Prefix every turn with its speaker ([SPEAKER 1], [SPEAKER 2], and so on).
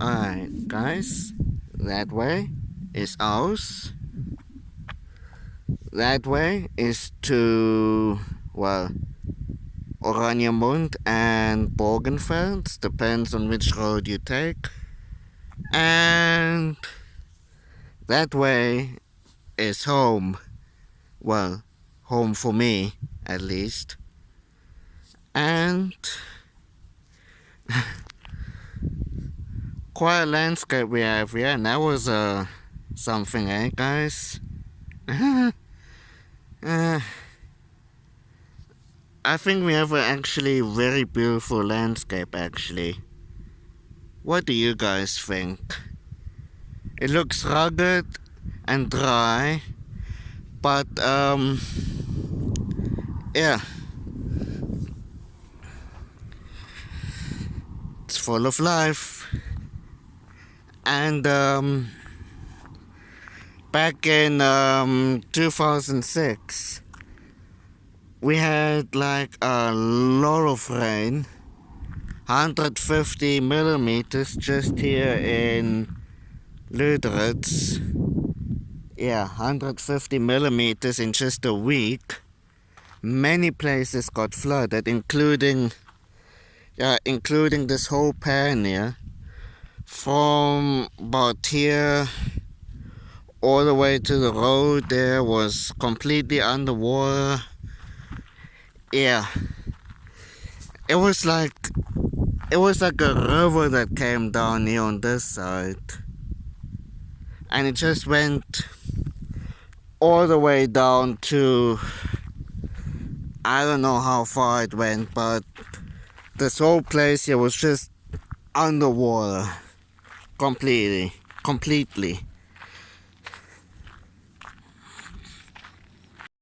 [SPEAKER 1] Alright, guys, that way is ours. That way is to, well, Oranjemund and Bogenfels, depends on which road you take. And that way is home. Well, home for me, at least. And quite a landscape we have here, and that was something, eh, guys? I think we have an actually very beautiful landscape, actually. What do you guys think? It looks rugged and dry, but yeah, it's full of life. And back in 2006, we had like a lot of rain, 150 millimeters just here in Luderitz. Yeah, 150 millimeters in just a week. Many places got flooded, including this whole pan here. From about here all the way to the road there was completely underwater. Yeah, it was like a river that came down here on this side, and it just went all the way down to, I don't know how far it went, but this whole place here was just underwater completely.